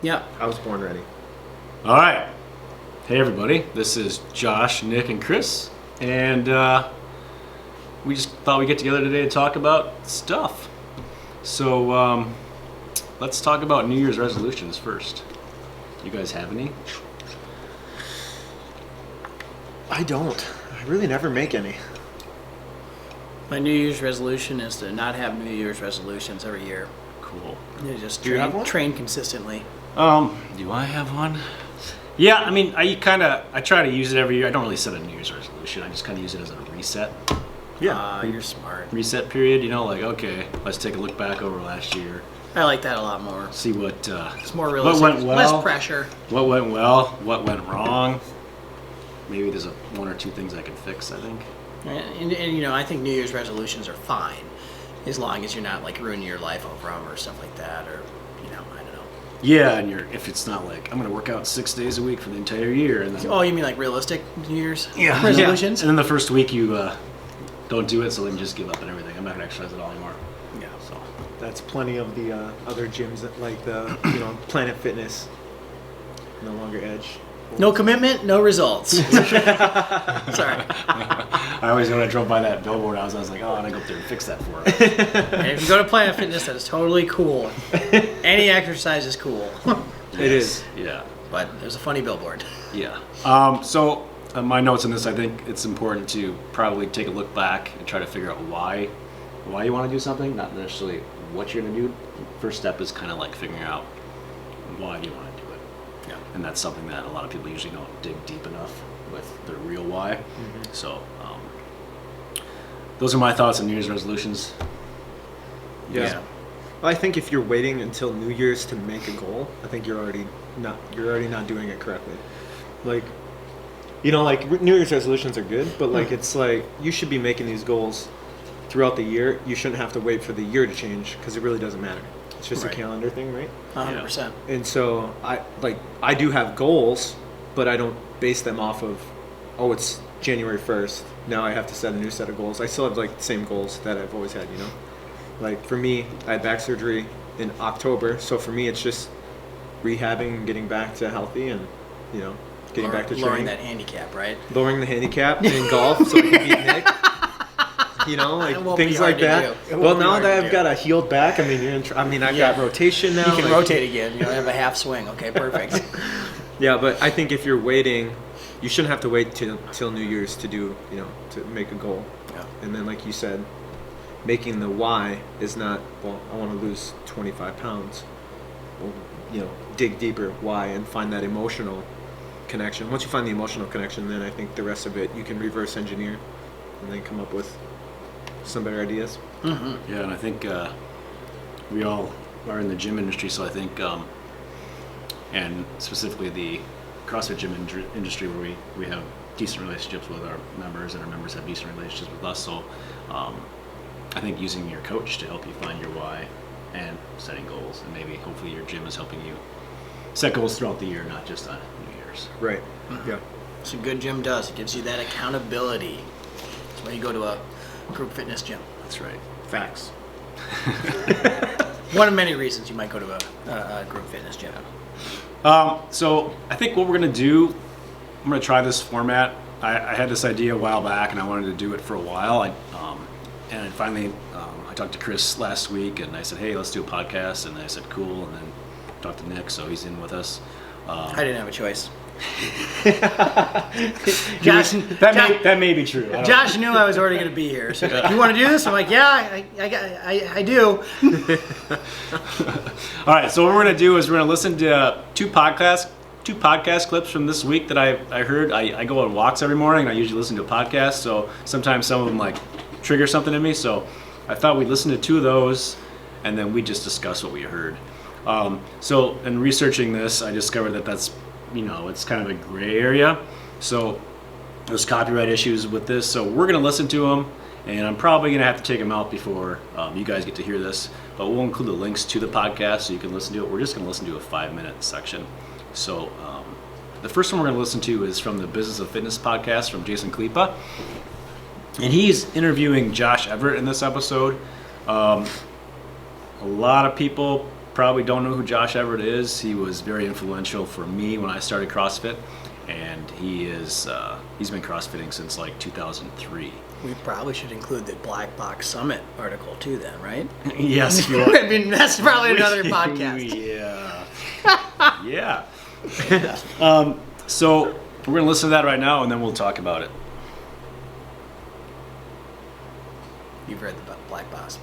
Yeah. I was born ready. All right. Hey, everybody. This is Josh, Nick, and Chris. And we just thought we'd get together today to talk about stuff. So let's talk about New Year's resolutions first. You guys have any? I don't. I really never make any. My New Year's resolution is to not have New Year's resolutions every year. Cool. You just Do you have one? train consistently. Do I have one? Yeah, I mean, I try to use it every year. I don't really set a New Year's resolution. I just kind of use it as a reset. Yeah. You're smart. Reset period, like, okay, let's take a look back over last year. I like that a lot more. See what It's more realistic. what went well, less pressure. What went well, what went wrong. Maybe there's one or two things I can fix, I think. And I think New Year's resolutions are fine, as long as you're not like ruining your life over them or stuff like that, or I don't know. Yeah, and if it's not like I'm going to work out 6 days a week for the entire year, and then, Oh, you mean like realistic New Year's resolutions? and then the first week you don't do it, so then you just give up and everything. I'm not going to exercise at all anymore. Yeah. So That's plenty of the other gyms that like the Planet Fitness. No longer Edge. No commitment, no results. Sorry. I always when I drove by that billboard, I was like, oh, I'm gonna go up there and fix that for her. And if you go to Planet Fitness, that is totally cool. Any exercise is cool. It is. Yeah. But there's a funny billboard. Yeah. So my notes on this, I think it's important to probably take a look back and try to figure out why you want to do something, not necessarily what you're going to do. First step is kind of like figuring out why you want to do it. Yeah. And that's something that a lot of people usually don't dig deep enough with their real why. Mm-hmm. So those are my thoughts on New Year's resolutions. Yeah. Well, I think if you're waiting until New Year's to make a goal, I think you're already not doing it correctly. Like, New Year's resolutions are good, but it's like you should be making these goals throughout the year. You shouldn't have to wait for the year to change because it really doesn't matter. It's just a calendar thing, right? 100%. And so I do have goals, but I don't base them off of, it's January 1st. Now I have to set a new set of goals. I still have the same goals that I've always had, Like for me, I had back surgery in October, so for me it's just rehabbing and getting back to healthy and, getting back to training. Lowering that handicap, right? Lowering the handicap in golf so I can beat Nick. Things like that. Well, now that I've got a healed back, I've got rotation now. You can rotate again. Have a half swing. Okay, perfect. Yeah, but I think if you're waiting, you shouldn't have to wait till New Year's to do, to make a goal. Yeah. And then, like you said, making the why is not, I want to lose 25 pounds. Well, dig deeper why and find that emotional connection. Once you find the emotional connection, then I think the rest of it you can reverse engineer and then come up with some better ideas. Mm-hmm. Yeah, and I think we all are in the gym industry, so I think, and specifically the CrossFit gym industry, where we have decent relationships with our members, and our members have decent relationships with us. So I think using your coach to help you find your why and setting goals, and maybe hopefully your gym is helping you set goals throughout the year, not just on New Year's. Right. Mm-hmm. Yeah. So a good gym does. It gives you that accountability. That's why you go to a group fitness gym. That's right. Facts. One of many reasons you might go to a group fitness gym. So I think what we're going to do, I'm going to try this format. I had this idea a while back, and I wanted to do it for a while. And finally, I talked to Chris last week, and I said, hey, let's do a podcast. And I said, cool. And then talked to Nick, so he's in with us. I didn't have a choice. Josh, that may be true. Josh knew I was already going to be here, so he's like, "You want to do this?" I'm like, "Yeah, I do." All right, so what we're going to do is we're going to listen to two podcast clips from this week that I heard. I go on walks every morning, and I usually listen to a podcast. So sometimes some of them trigger something in me. So I thought we'd listen to two of those, and then we just discuss what we heard. So in researching this, I discovered that's it's kind of a gray area. So there's copyright issues with this. So we're going to listen to them, and I'm probably going to have to take them out before you guys get to hear this. But we'll include the links to the podcast so you can listen to it. We're just going to listen to a 5-minute section. So the first one we're going to listen to is from the Business of Fitness podcast from Jason Kliepa. And he's interviewing Josh Everett in this episode. A lot of people probably don't know who Josh Everett is, he was very influential for me when I started CrossFit, and he's been CrossFitting since like 2003. We probably should include the Black Box Summit article too, then, right? Yes, if you I mean, that's probably another podcast. Yeah. So we're gonna listen to that right now, and then we'll talk about it. You've read the Black Box.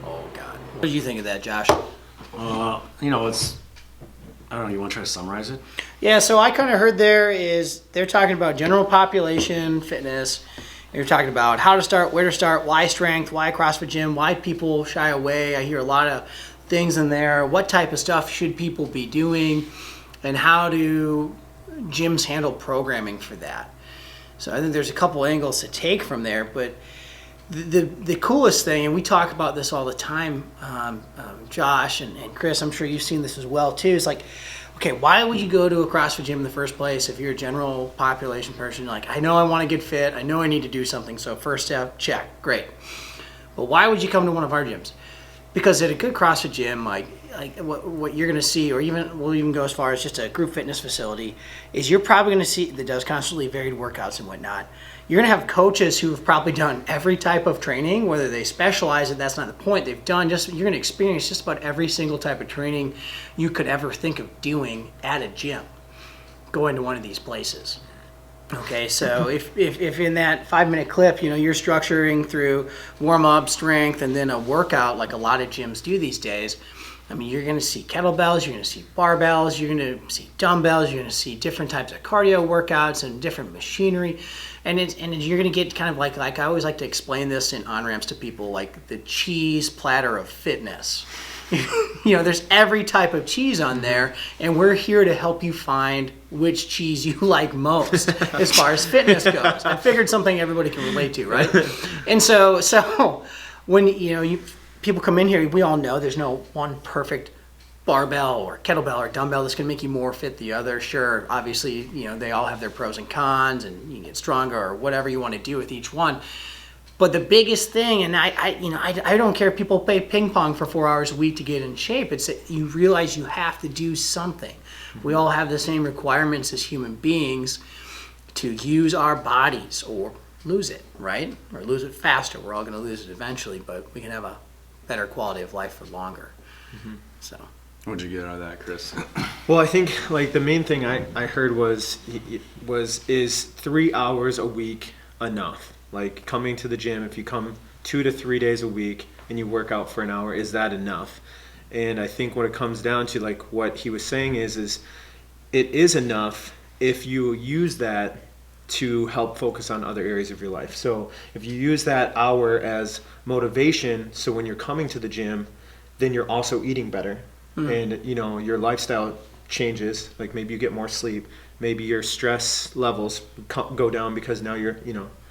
Oh God, what did you think of that, Josh? It's, I don't know. You want to try to summarize it? Yeah, so I kind of heard they're talking about general population fitness. They're talking about how to start, where to start, why strength, why CrossFit gym, why people shy away. I hear a lot of things in there. What type of stuff should people be doing, and how do gyms handle programming for that? So I think there's a couple angles to take from there, but the coolest thing, and we talk about this all the time, Josh and Chris, I'm sure you've seen this as well too, is like, okay, why would you go to a CrossFit gym in the first place if you're a general population person? Like, I know I want to get fit, I know I need to do something, so first step, check, great. But why would you come to one of our gyms? Because at a good CrossFit gym, like what you're going to see, or we'll even go as far as just a group fitness facility, is you're probably going to see that does constantly varied workouts and whatnot. You're going to have coaches who have probably done every type of training, whether they specialize in, that's not the point. You're going to experience just about every single type of training you could ever think of doing at a gym, going to one of these places. Okay, so if in that 5-minute clip, you're structuring through warm-up, strength, and then a workout like a lot of gyms do these days, I mean, you're going to see kettlebells, you're going to see barbells, you're going to see dumbbells, you're going to see different types of cardio workouts and different machinery. And you're going to get kind of like I always like to explain this in on-ramps to people, like the cheese platter of fitness. There's every type of cheese on there, and we're here to help you find which cheese you like most as far as fitness goes. I figured something everybody can relate to, right? And so when people come in here, we all know there's no one perfect barbell or kettlebell or dumbbell that's going to make you more fit the other. Sure, obviously, they all have their pros and cons, and you can get stronger or whatever you want to do with each one. But the biggest thing, and I don't care if people play ping pong for 4 hours a week to get in shape, it's that you realize you have to do something. We all have the same requirements as human beings to use our bodies or lose it, right? Or lose it faster. We're all going to lose it eventually, but we can have a better quality of life for longer. Mm-hmm. So, what'd you get out of that, Chris? Well, I think like the main thing I heard is 3 hours a week enough? Like coming to the gym, if you come 2 to 3 days a week and you work out for an hour, is that enough? And I think what it comes down to, like what he was saying is it is enough if you use that to help focus on other areas of your life. So if you use that hour as motivation, so when you're coming to the gym, then you're also eating better. And your lifestyle changes, like maybe you get more sleep, maybe your stress levels go down because now you're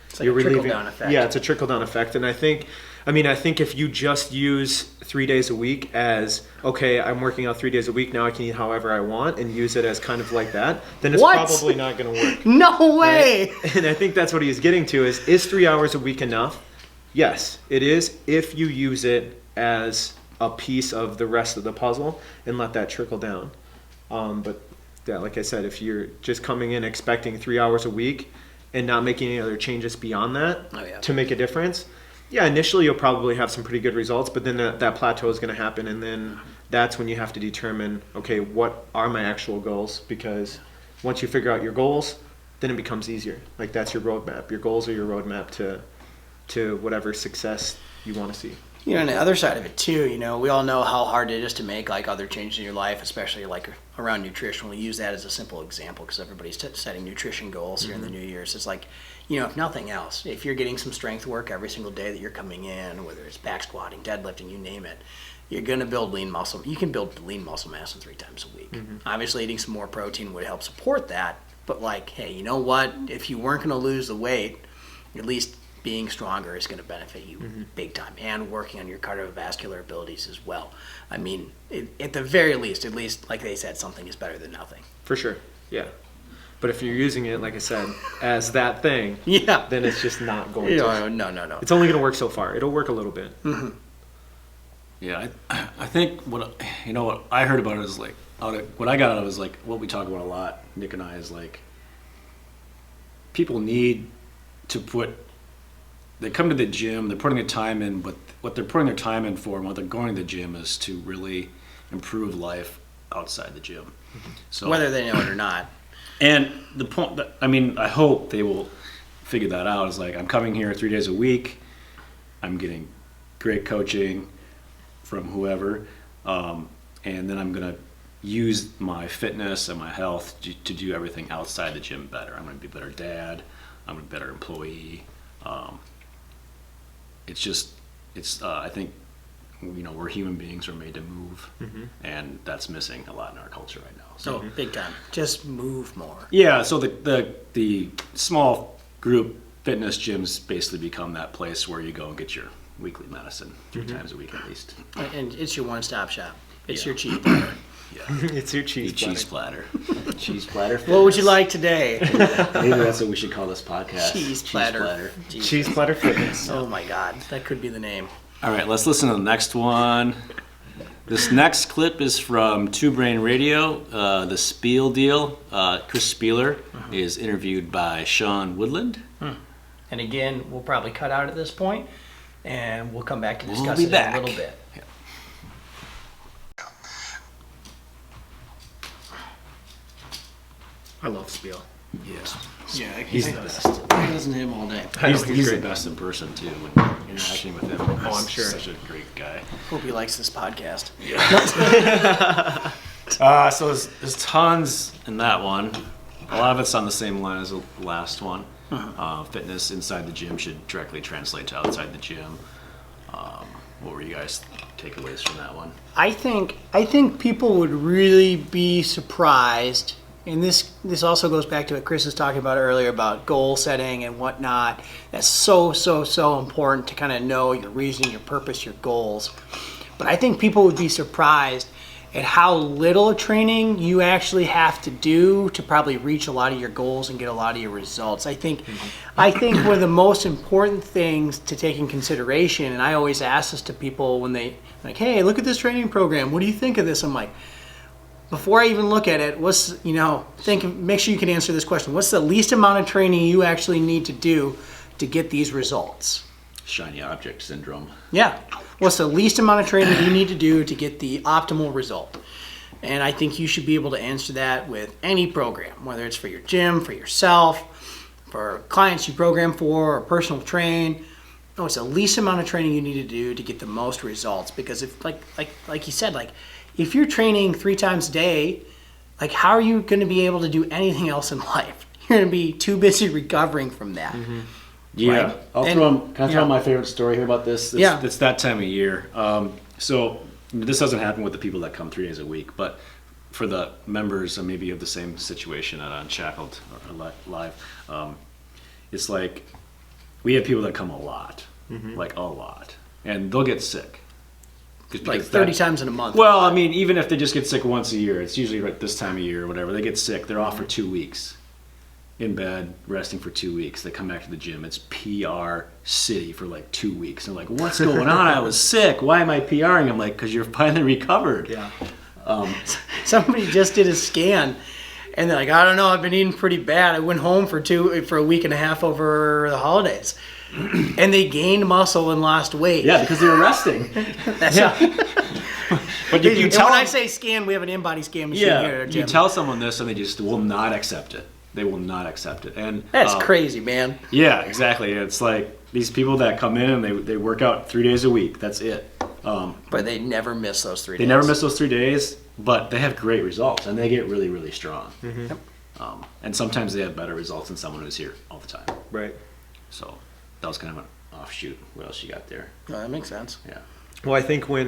it's like you're a relieving. trickle-down effect. Yeah, it's a trickle-down effect. And I think if you just use 3 days a week as, okay, I'm working out 3 days a week, now I can eat however I want, and use it as kind of like that, then it's probably not going to work. No way! Right? And I think that's what he's getting to is 3 hours a week enough? Yes, it is, if you use it as a piece of the rest of the puzzle and let that trickle down. But yeah, like I said, if you're just coming in expecting 3 hours a week and not making any other changes beyond that to make a difference, yeah, initially you'll probably have some pretty good results, but then that plateau is going to happen, and then that's when you have to determine, okay, what are my actual goals? Because once you figure out your goals, then it becomes easier. Like that's your roadmap. Your goals are your roadmap to whatever success you want to see. On the other side of it too, we all know how hard it is to make like other changes in your life, especially like around nutrition. We'll use that as a simple example because everybody's setting nutrition goals here in the New Year's. It's like, if nothing else, if you're getting some strength work every single day that you're coming in, whether it's back squatting, deadlifting, you name it, you're going to build lean muscle. You can build lean muscle mass in 3 times a week. Obviously, eating some more protein would help support that. But like, hey, you know what? If you weren't going to lose the weight, at least being stronger is going to benefit you big time, and working on your cardiovascular abilities as well. I mean, at the very least, at least like they said, something is better than nothing. For sure, yeah. But if you're using it, like I said, as that thing, then it's just not going to. No. It's only going to work so far. It'll work a little bit. Yeah, I think what I heard about it is like what I got out of it is like what we talk about a lot, Nick and I, is like people need to they come to the gym, they're putting their time in, but what they're putting their time in for and what they're going to the gym is to really improve life outside the gym. So Whether they know it or not. and the point that, I hope they will figure that out is like I'm coming here 3 days a week, I'm getting great coaching from whoever, and then I'm gonna use my fitness and my health to do everything outside the gym better. I'm gonna be a better dad. I'm a better employee. I think we're human beings. We're made to move, and that's missing a lot in our culture right now. So big time. Just move more. Yeah, so the small group fitness gyms basically become that place where you go and get your weekly medicine 3 times a week at least. And it's your one-stop shop. It's Yeah. your cheese platter. Yeah, It's your cheese platter. Cheese platter. What would you like today? Maybe that's what we should call this podcast. Cheese platter. Cheese platter fitness. Oh my God, that could be the name. All right, let's listen to the next one. This next clip is from Two Brain Radio, the Spiel Deal. Chris Spieler is interviewed by Sean Woodland. And again, we'll probably cut out at this point, and we'll come back to discuss be it back. in a little bit. Yeah. I love Spiel. Yeah, He's the best. I listen to him all day. he's he's the great. best in person too. When interacting with him, Oh, I'm sure. Such a great guy. Hope he likes this podcast. So there's tons in that one. A lot of it's on the same line as the last one. Fitness inside the gym should directly translate to outside the gym. What were you guys' takeaways from that one? I think people would really be surprised, and this also goes back to what Chris was talking about earlier about goal setting and whatnot. That's so important to kind of know your reason, your purpose, your goals. But I think people would be surprised at how little training you actually have to do to probably reach a lot of your goals and get a lot of your results. I think one of the most important things to take in consideration, and I always ask this to people when they like, hey, look at this training program. What do you think of this? I'm like, before I even look at it, make sure you can answer this question. What's the least amount of training you actually need to do to get these results? Shiny object syndrome. Yeah. What's the least amount of training you need to do to get the optimal result? And I think you should be able to answer that with any program, whether it's for your gym, for yourself, for clients you program for, or personal train. No, it's the least amount of training you need to do to get the most results. Because if, like you said, if you're training 3 times a day, how are you going to be able to do anything else in life? You're going to be too busy recovering from that. Yeah, Right. Can I throw my favorite story here about this? Yeah. It's that time of year. So this doesn't happen with the people that come 3 days a week, but for the members maybe of the same situation at Unshackled or Live, it's like we have people that come a lot, like a lot, and they'll get sick. Like 30 times in a month. Well, even if they just get sick once a year, it's usually right this time of year or whatever. They get sick, they're off for 2 weeks. In bed, resting for 2 weeks. They come back to the gym. It's PR city for 2 weeks. They're like, what's going on? I was sick. Why am I PRing? I'm like, because you're finally recovered. Yeah. Somebody just did a scan, and they're like, I don't know, I've been eating pretty bad. I went home for a week and a half over the holidays. And they gained muscle and lost weight. Yeah, because they were resting. That's But you tell when them, I say scan, we have an in-body scan machine here at our you gym. tell someone this and they just will not accept it. They will not accept it. And That's crazy, man. Yeah, exactly. It's like these people that come in and they work out 3 days a week. That's it. But they never miss those 3 days. They never miss those 3 days, but they have great results and they get really, really strong. And sometimes they have better results than someone who's here all the time. Right. So that was kind of an offshoot. What else you got there? No, that makes sense. Yeah. Well, I think when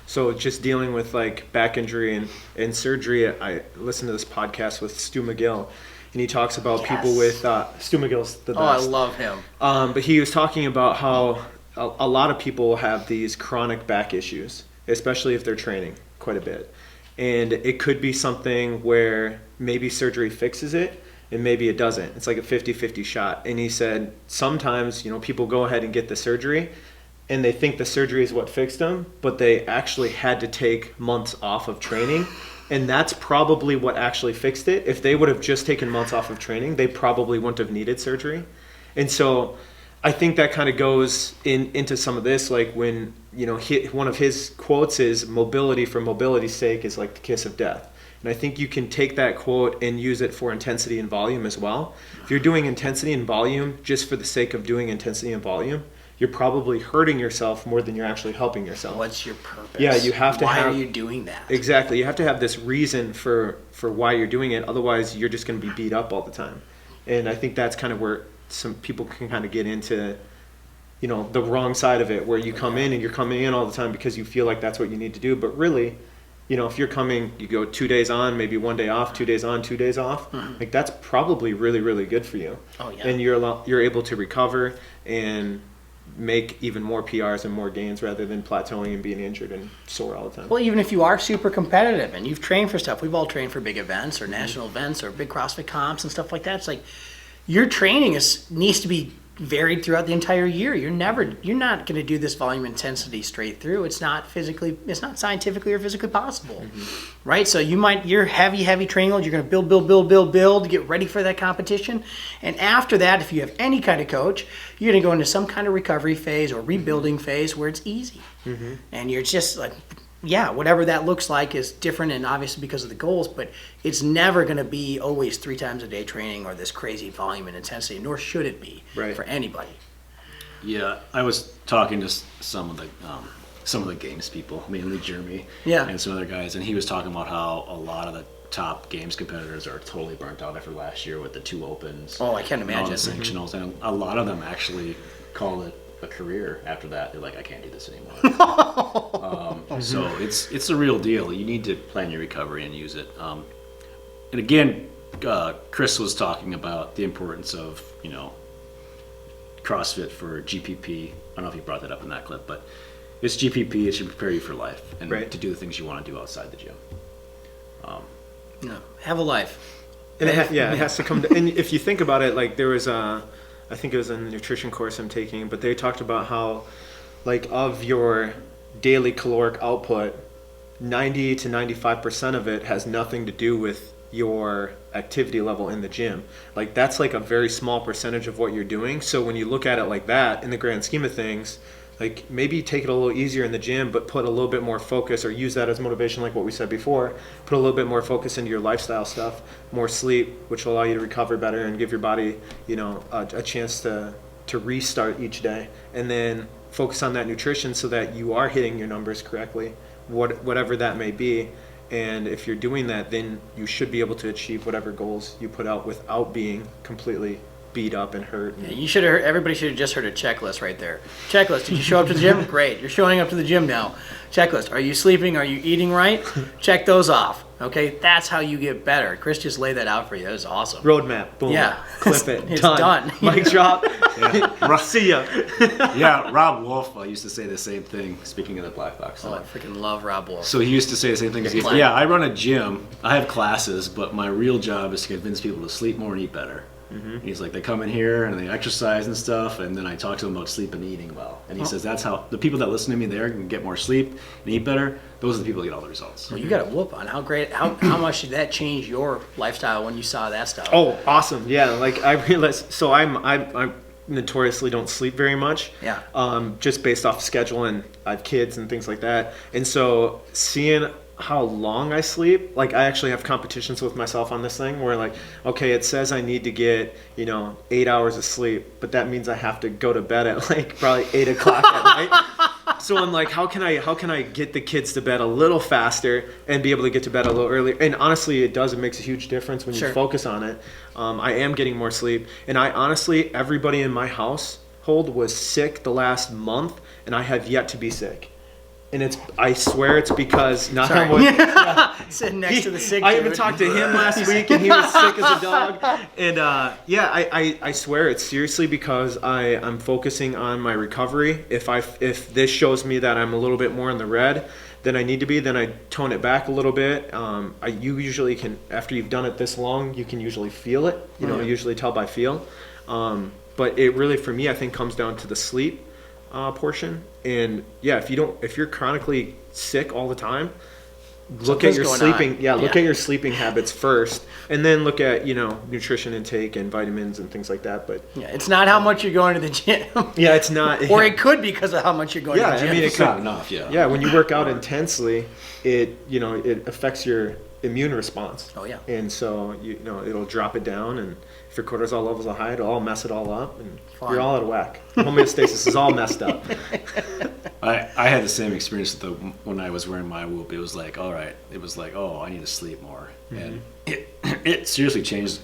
so just dealing with back injury and surgery, I listened to this podcast with Stu McGill, and he talks about people with Stu McGill's the best. Oh, I love him. But he was talking about how a lot of people have these chronic back issues, especially if they're training quite a bit. And it could be something where maybe surgery fixes it and maybe it doesn't. It's like a 50-50 shot. And he said sometimes, people go ahead and get the surgery and they think the surgery is what fixed them, but they actually had to take months off of training. And that's probably what actually fixed it. If they would have just taken months off of training, they probably wouldn't have needed surgery. And so I think that kind of goes into some of this, like when, one of his quotes is, mobility for mobility's sake is like the kiss of death. And I think you can take that quote and use it for intensity and volume as well. If you're doing intensity and volume just for the sake of doing intensity and volume, you're probably hurting yourself more than you're actually helping yourself. What's your purpose? Yeah, you have to Why are you doing that? Exactly. You have to have this reason for why you're doing it. Otherwise, you're just going to be beat up all the time. And I think that's kind of where some people can kind of get into, the wrong side of it, where you come in and you're coming in all the time because you feel like that's what you need to do. But really, if you're coming, you go 2 days on, maybe 1 day off, 2 days on, 2 days off, like that's probably really, really good for you. Oh, yeah. And you're able to recover and make even more PRs and more gains rather than plateauing and being injured and sore all the time. Well, even if you are super competitive and you've trained for stuff, we've all trained for big events or national events or big CrossFit comps and stuff like that. It's like your training needs to be varied throughout the entire year. You're not going to do this volume intensity straight through. It's not scientifically or physically possible, right? So you're heavy training load. You're going to build to get ready for that competition. And after that, if you have any kind of coach, you're going to go into some kind of recovery phase or rebuilding phase where it's easy. And you're just like, whatever that looks like is different, and obviously because of the goals, but it's never going to be always 3 times a day training or this crazy volume and intensity, nor should it be for anybody. Yeah, I was talking to some of the games people, mainly Jeremy, and some other guys, and he was talking about how a lot of the top games competitors are totally burnt out after last year with the 2 opens. Oh, I can't imagine. All the sanctionals, and a lot of them actually call it a career after that. They're like, I can't do this anymore. So it's a real deal. You need to plan your recovery and use it. And again, Chris was talking about the importance of CrossFit for GPP. I don't know if he brought that up in that clip, but it's GPP. It should prepare you for life and to do the things you want to do outside the gym. Have a life. And it has to come to, and if you think about it, like there was I think it was a nutrition course I'm taking, but they talked about how, like, of your daily caloric output, 90 to 95% of it has nothing to do with your activity level in the gym. Like, that's like a very small percentage of what you're doing. So when you look at it like that, in the grand scheme of things, like maybe take it a little easier in the gym, but put a little bit more focus, or use that as motivation, like what we said before. Put a little bit more focus into your lifestyle stuff, more sleep, which will allow you to recover better and give your body, a chance to restart each day. And then focus on that nutrition so that you are hitting your numbers correctly, whatever that may be. And if you're doing that, then you should be able to achieve whatever goals you put out without being completely beat up and hurt. Yeah, everybody should have just heard a checklist right there. Checklist. Did you show up to the gym? Great. You're showing up to the gym now. Checklist. Are you sleeping? Are you eating right? Check those off. Okay, that's how you get better. Chris just laid that out for you. That was awesome. Roadmap. Boom. Yeah. Clip it. It's done. Mic drop. See ya. Yeah, Rob Wolf used to say the same thing, speaking of the black box. Oh, I freaking love Rob Wolf. So he used to say the same thing. I run a gym. I have classes, but my real job is to convince people to sleep more and eat better. He's like, they come in here and they exercise and stuff, and then I talk to them about sleep and eating well. And he says that's how the people that listen to me there can get more sleep and eat better. Those are the people that get all the results. Well, you got a whoop on how much did that change your lifestyle when you saw that stuff? Oh, awesome! Yeah, like I realized. So I'm notoriously don't sleep very much. Yeah. Just based off schedule, and I have kids and things like that. And so seeing how long I sleep, like I actually have competitions with myself on this thing where, like, okay, it says I need to get 8 hours of sleep, but that means I have to go to bed at like probably 8 o'clock at night. So I'm like, how can I get the kids to bed a little faster and be able to get to bed a little earlier? And honestly, it makes a huge difference when you focus on it. I am getting more sleep, and everybody in my household was sick the last month, and I have yet to be sick. And I swear it's because sitting next to the sick I dude. even talked to him last week, and he was sick as a dog. And I swear it's seriously because I'm focusing on my recovery. If this shows me that I'm a little bit more in the red than I need to be, then I tone it back a little bit. You usually can, after you've done it this long, you can usually feel it. You usually tell by feel. But it really, for me, I think comes down to the sleep. portion. And yeah, if you're chronically sick all the time, look at your sleeping. Yeah, look at your sleeping habits first, and then look at nutrition intake and vitamins and things like that. But Yeah, it's not how much you're going to the gym. yeah, it's not. Or it could be because of how much you're going to the gym. I mean, It's not enough. Yeah. Yeah, when you work out intensely, it affects your immune response. Oh, yeah. And so it'll drop it down, and if your cortisol levels are high, it'll all mess it all up, and Fine. you're all out of whack. Homeostasis is all messed up. I had the same experience when I was wearing my Whoop. It was like, all right, oh, I need to sleep more, and it seriously changed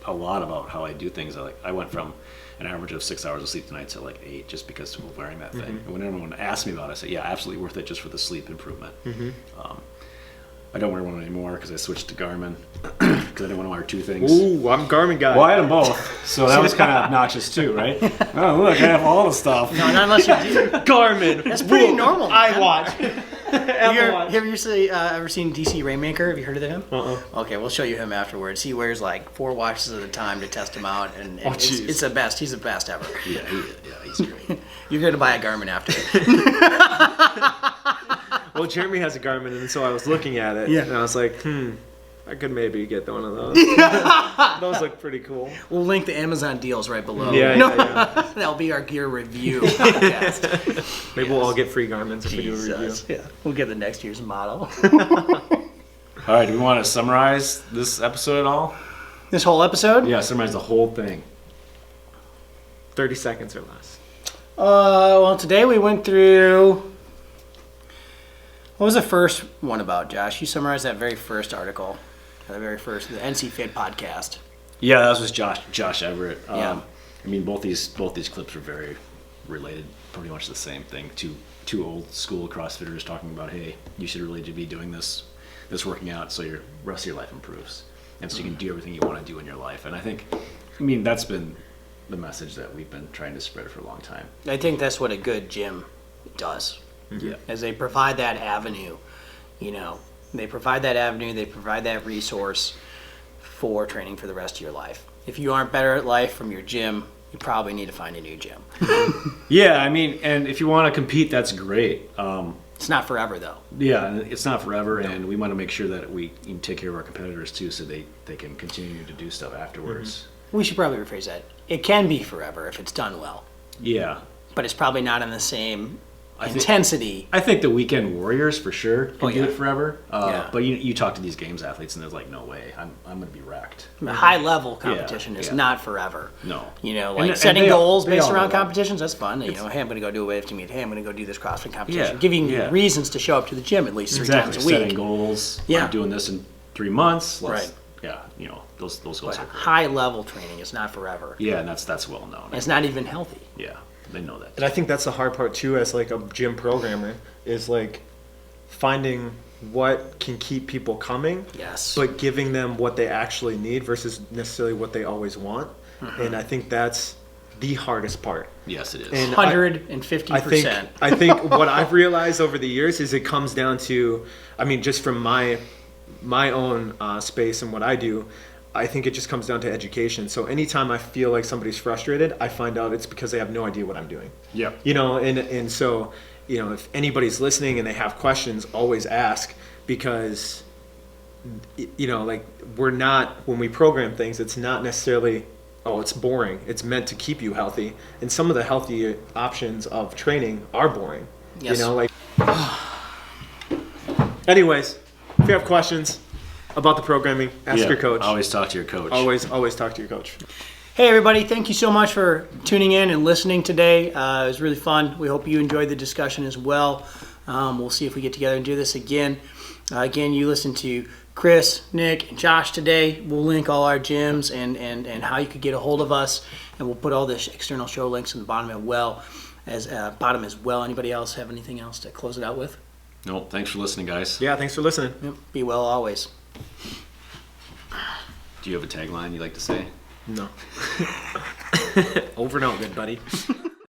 a lot about how I do things. I went from an average of 6 hours of sleep tonight to like 8 just because of wearing that thing. And when everyone asked me about it, I said, yeah, absolutely worth it just for the sleep improvement. I don't wear one anymore because I switched to Garmin because I didn't want to wear two things. Ooh, I'm a Garmin guy. Well, I had them both, so that was kind of obnoxious too, right? Oh, look, I have all the stuff. No, not unless you do. Garmin. That's pretty normal. I watch. Have you ever seen DC Rainmaker? Have you heard of him? Okay, we'll show you him afterwards. He wears like 4 watches at a time to test them out, and it's the best. He's the best ever. Yeah, he's great. You're going to buy a Garmin after. Well, Jeremy has a Garmin, and so I was looking at it, and I was like, I could maybe get one of those. Those look pretty cool. We'll link the Amazon deals right below. Yeah. That'll be our gear review podcast. Maybe we'll all get free Garmins if we do a review. Yeah, we'll get the next year's model. All right, do we want to summarize this episode at all? This whole episode? Yeah, summarize the whole thing. 30 seconds or less. Well, today we went through... What was the first one about, Josh? You summarized that very first article, the NC Fit podcast. Yeah, that was Josh Everett. Yeah. I mean, both these clips are very related, pretty much the same thing. Two old school CrossFitters talking about, hey, you should really be doing this working out so your rest of your life improves, and so you can do everything you want to do in your life. And I mean, that's been the message that we've been trying to spread for a long time. I think that's what a good gym does. Yeah. As they provide that avenue, they provide that resource for training for the rest of your life. If you aren't better at life from your gym, you probably need to find a new gym. Yeah, I mean, and if you want to compete, that's great. It's not forever, though. Yeah, it's not forever, and we want to make sure that we take care of our competitors too, so they can continue to do stuff afterwards. We should probably rephrase that. It can be forever if it's done well, Yeah. but it's probably not in the same intensity. I think the weekend warriors for sure can do yeah. it forever. Yeah. But you talk to these games athletes and they're like, no way, I'm going to be wrecked. The high level competition is not forever. No. Setting goals they based all around know that. competitions, that's fun. Hey, I'm going to go do a weightlifting meet. Hey, I'm going to go do this CrossFit competition. Yeah. Giving you Yeah. reasons to show up to the gym at least 3 Exactly. times a week. Setting goals. Yeah. I'm doing this in 3 months. Right. Yeah. Those goals But are great. high level training is not forever. Yeah, and that's well known. It's not even healthy. Yeah, they know that. And I think that's the hard part too, as like a gym programmer, is like finding what can keep people coming, Yes. but giving them what they actually need versus necessarily what they always want. And I think that's the hardest part. Yes, it is. And 150%. I think what I've realized over the years is it comes down to, I mean, just from my own space and what I do, I think it just comes down to education. So anytime I feel like somebody's frustrated, I find out it's because they have no idea what I'm doing. Yeah. And so, if anybody's listening and they have questions, always ask, because, like when we program things, it's not necessarily, oh, it's boring. It's meant to keep you healthy. And some of the healthy options of training are boring. Yes. Anyways, if you have questions about the programming, ask your coach. Always talk to your coach. Always talk to your coach. Hey, everybody. Thank you so much for tuning in and listening today. It was really fun. We hope you enjoyed the discussion as well. We'll see if we get together and do this again. Again, you listened to Chris, Nick, and Josh today. We'll link all our gyms and how you could get a hold of us. And we'll put all the external show links in the bottom as well. Anybody else have anything else to close it out with? No, thanks for listening, guys. Yeah, thanks for listening. Yep. Be well always. Do you have a tagline you'd like to say? No. Over and out, good buddy.